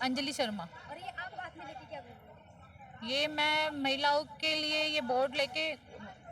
अंजलि शर्मा। और ये आप हाथ में लेके क्या घूम रहे हो? ये मैं महिलाओं के लिए ये बोर्ड लेके,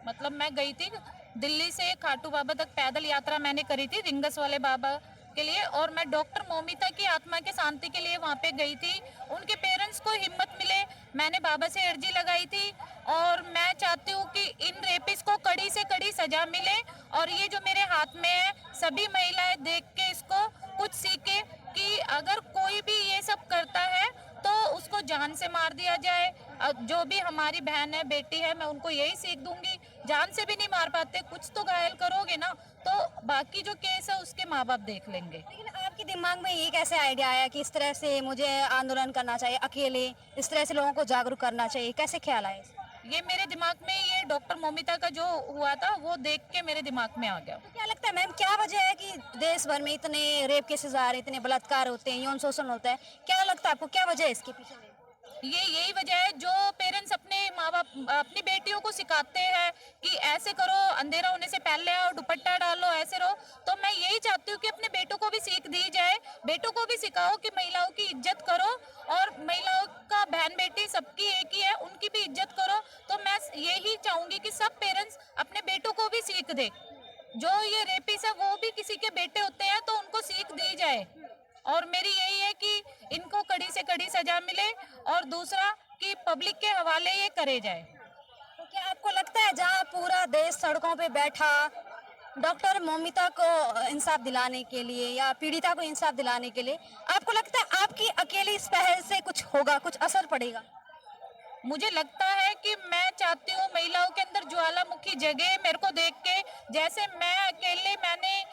मतलब मैं गई थी दिल्ली से खाटू बाबा तक, पैदल यात्रा मैंने करी थी रिंगस वाले बाबा के लिए, और मैं डॉक्टर मोमिता की आत्मा की शांति के लिए वहाँ पे गई थी। उनके पेरेंट्स को हिम्मत मिले, मैंने बाबा से अर्जी लगाई थी, और मैं चाहती हूँ कि इन रेपिस को कड़ी से कड़ी सजा मिले। और ये जो मेरे हाथ में है, सभी महिलाएं देख के इसको कुछ सीखे कि अगर कोई भी ये सब करता है तो उसको जान से मार दिया जाए। जो भी हमारी बहन है, बेटी है, मैं उनको यही सीख दूंगी, जान से भी नहीं मार पाते, कुछ तो घायल करोगे ना, तो बाकी जो केस है उसके माँ बाप देख लेंगे। लेकिन आपके दिमाग में ये कैसे आइडिया आया कि इस तरह से मुझे आंदोलन करना चाहिए अकेले, इस तरह से लोगों को जागरूक करना चाहिए, कैसे ख्याल आया इसका? ये मेरे दिमाग में, ये डॉक्टर मोमिता का जो हुआ था वो देख के मेरे दिमाग में आ गया। तो क्या लगता है मैम, क्या वजह है कि देश भर में इतने रेप केसेस आ रहे हैं, इतने बलात्कार होते हैं, यौन शोषण होता है? क्या लगता है आपको, क्या वजह है इसके पीछे? ये यही वजह है, जो पेरेंट्स अपने माँ बाप अपनी बेटियों को सिखाते हैं कि ऐसे करो, अंधेरा होने से पहले आओ, दुपट्टा डालो, ऐसे रहो। तो मैं यही चाहती हूँ कि अपने बेटों को भी सीख दी जाए, बेटों को भी सिखाओ कि महिलाओं की इज्जत करो, और महिलाओं का बहन बेटी सबकी एक ही है, उनकी भी इज्जत करो। तो मैं यही चाहूंगी कि सब पेरेंट्स अपने बेटों को भी सीख दे, जो ये रेपिस है वो भी किसी के बेटे होते हैं, तो उनको सीख दी जाए। और मेरी यही है कि इनको कड़ी से कड़ी सजा मिले, और दूसरा कि पब्लिक के हवाले ये करे जाए। तो क्या आपको लगता है जहाँ पूरा देश सड़कों पे बैठा डॉक्टर मोमिता को इंसाफ दिलाने के लिए या पीड़िता को इंसाफ दिलाने के लिए, आपको लगता है आपकी अकेली इस पहल से कुछ होगा, कुछ असर पड़ेगा? मुझे लगता है कि मैं चाहती हूँ महिलाओं के अंदर ज्वालामुखी जगे, मेरे को देख के, जैसे मैं अकेले, मैंने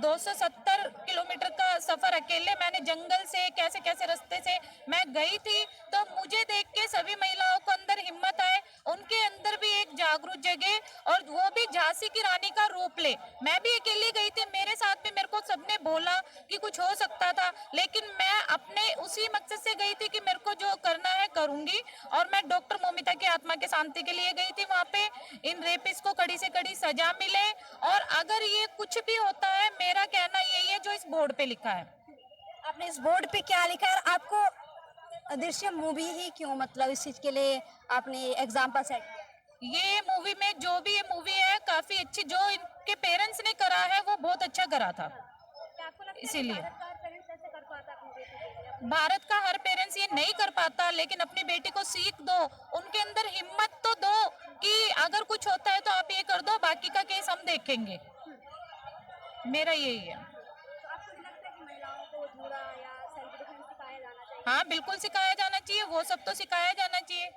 270 किलोमीटर का सफर अकेले मैंने जंगल से कैसे कैसे रास्ते से मैं गई थी, तो मुझे देख के सभी महिलाओं को अंदर हिम्मत आए, उनके अंदर भी एक जागरूक जगे, और वो भी झांसी की रानी का रूप ले। मैं भी अकेली गई थी, मेरे साथ भी मेरे को सबने बोला कि कुछ हो सकता था, लेकिन मैं अपने उसी मकसद से गई थी कि मेरे को जो करना है करूंगी। और मैं डॉक्टर मोमिता की आत्मा की शांति के लिए गई थी वहाँ पे, इन रेपिस को कड़ी से कड़ी सजा मिले। और अगर ये कुछ भी होता है, मेरा कहना यही है जो इस बोर्ड पे लिखा है। आपने इस बोर्ड पे क्या लिखा है? आपको दृश्यम मूवी ही क्यों, मतलब इस चीज के लिए आपने एग्जाम्पल सेट किया? ये मूवी में जो भी ये मूवी है काफी अच्छी, जो इनके पेरेंट्स ने करा है वो बहुत अच्छा करा था, क्या आपको लगता है कि इसीलिए। भारत का हर पेरेंट्स ऐसे कर पाता अपनी बेटी के लिए अपनी? भारत का हर पेरेंट्स ये नहीं कर पाता, लेकिन अपनी बेटी को सीख दो, उनके अंदर हिम्मत तो दो कि अगर कुछ होता है तो आप ये कर दो, बाकी का केस हम देखेंगे। मेरा यही है। तो आपको नहीं लगता कि महिलाओं को जूड़ा या सेल्फ डिफेंस सिखाया जाना चाहिए? हाँ, बिल्कुल सिखाया जाना चाहिए, वो सब तो सिखाया जाना चाहिए।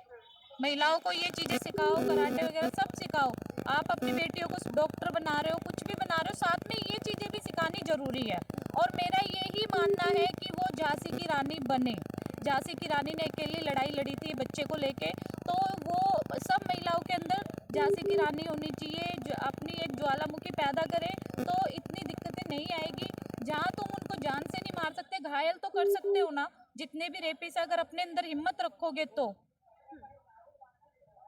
महिलाओं को ये चीजें सिखाओ, कराटे वगैरह सब सिखाओ। आप अपनी बेटियों को डॉक्टर बना रहे हो, कुछ भी बना रहे हो, साथ में ये चीजें भी सिखानी जरूरी है। और मेरा यही मानना है कि वो झांसी की रानी बने। झांसी की रानी ने अकेली लड़ाई लड़ी थी बच्चे को लेके, तो वो सब महिलाओं के अंदर झांसी की रानी होनी चाहिए, जो अपनी एक ज्वालामुखी पैदा करे, तो इतनी दिक्कतें नहीं आएगी। जहाँ तुम उनको जान से नहीं मार सकते, घायल तो कर सकते हो ना, जितने भी रेपिस, अगर अपने अंदर हिम्मत रखोगे तो। और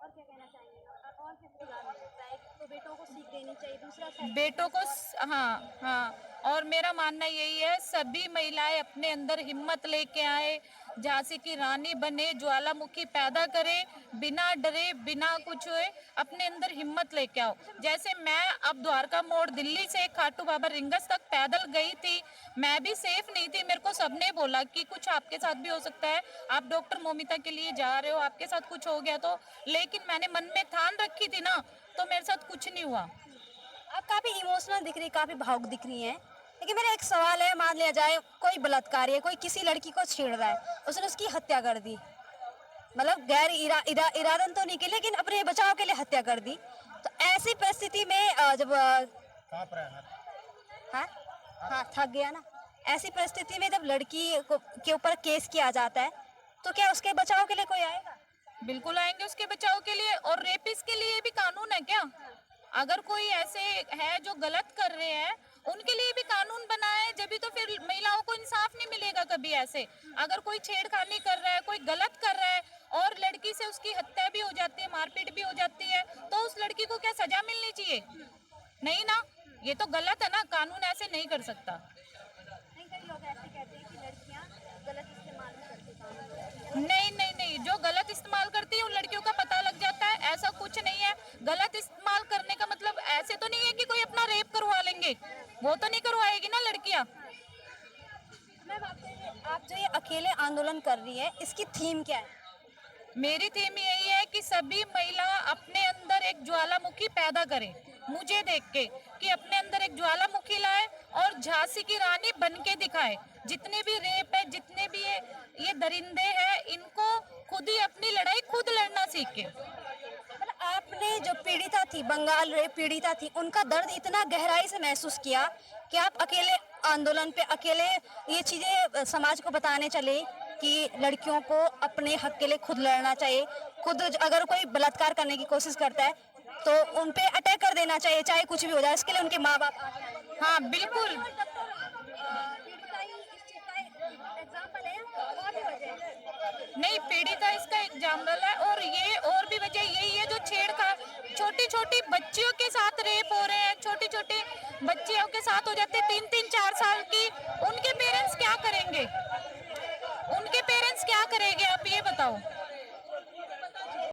क्या कहना चाहेंगे? और क्या सुझाव मिल सकता है? तो बेटों को सीख देनी चाहिए, दूसरा सेल्फ बेटों डिफेंस को और हाँ हाँ, और मेरा मानना यही है, सभी महिलाएं अपने अंदर हिम्मत लेके आए, झांसी की रानी बने, ज्वालामुखी पैदा करे, बिना डरे बिना कुछ हुए अपने अंदर हिम्मत लेके आओ। जैसे मैं अब द्वारका मोड़ दिल्ली से खाटू बाबा रिंगस तक पैदल गई थी, मैं भी सेफ नहीं थी, मेरे को सबने बोला कि कुछ आपके साथ भी हो सकता है, आप डॉक्टर मोमिता के लिए जा रहे हो, आपके साथ कुछ हो गया तो, लेकिन मैंने मन में ठान रखी थी ना, तो मेरे साथ कुछ नहीं हुआ। आप काफी इमोशनल दिख रही, काफी भावुक दिख रही हैं। लेकिन मेरा एक सवाल है, मान लिया जाए कोई बलात्कारी है, कोई किसी लड़की को छेड़ रहा है, उसने उसकी हत्या कर दी, मतलब गैर इरादन तो नहीं की, लेकिन अपने बचाव के लिए हत्या कर दी। तो ऐसी परिस्थिति में जब हाँ हाँ थक गया ना, ऐसी परिस्थिति में जब लड़की को के ऊपर केस किया जाता है, तो क्या उसके बचाव के लिए कोई आएगा? बिल्कुल आएंगे उसके बचाव के लिए। और रेपिस के लिए भी कानून है क्या? अगर कोई ऐसे है जो गलत कर रहे हैं, उनके लिए भी कानून बना है, जब भी तो फिर महिलाओं को इंसाफ नहीं मिलेगा कभी। ऐसे अगर कोई छेड़खानी कर रहा है, कोई गलत कर रहा है, और लड़की से उसकी हत्या भी हो जाती है, मारपीट भी हो जाती है, तो उस लड़की को क्या सजा मिलनी चाहिए? नहीं ना, ये तो गलत है ना, कानून ऐसे नहीं कर सकता। नहीं, कई लोग ऐसे कहते हैं कि लड़कियां गलत इस्तेमाल भी करती हैं। गलत इस्तेमाल करने का मतलब ऐसे तो नहीं है कि कोई अपना रेप करवा लेंगे, वो तो नहीं करवाएगी ना लड़कियां। मैम आप जो ये अकेले आंदोलन कर रही है, इसकी थीम क्या है? मेरी थीम यही है कि सभी महिला अपने अंदर एक ज्वालामुखी पैदा करें, मुझे देख के, कि अपने अंदर एक ज्वालामुखी लाए और झांसी की रानी बन के दिखाए। जितने भी रेप है, जितने भी ये दरिंदे हैं, इनको खुद ही अपनी लड़ाई खुद लड़ना सीखे। मतलब आपने जो पीड़िता थी, बंगाल रेप पीड़िता थी, उनका दर्द इतना गहराई से महसूस किया कि आप अकेले आंदोलन पे, अकेले ये चीजें समाज को बताने चले कि लड़कियों को अपने हक के लिए खुद लड़ना चाहिए। खुद अगर कोई बलात्कार करने की कोशिश करता है तो उन पे अटैक कर देना चाहिए, चाहे कुछ भी हो जाए, इसके लिए उनके माँ बाप आगे आए। हाँ बिल्कुल। नहीं, पीड़िता इसका एग्जाम्पल है, और ये और भी वजह यही है जो छेड़खाड़, छोटी छोटी बच्चियों के साथ रेप हो रहे हैं, छोटी छोटी बच्चियों के साथ हो जाते, 3-3-4 साल की, उनके पेरेंट्स क्या करेंगे, उनके पेरेंट्स क्या करेंगे, आप ये बताओ।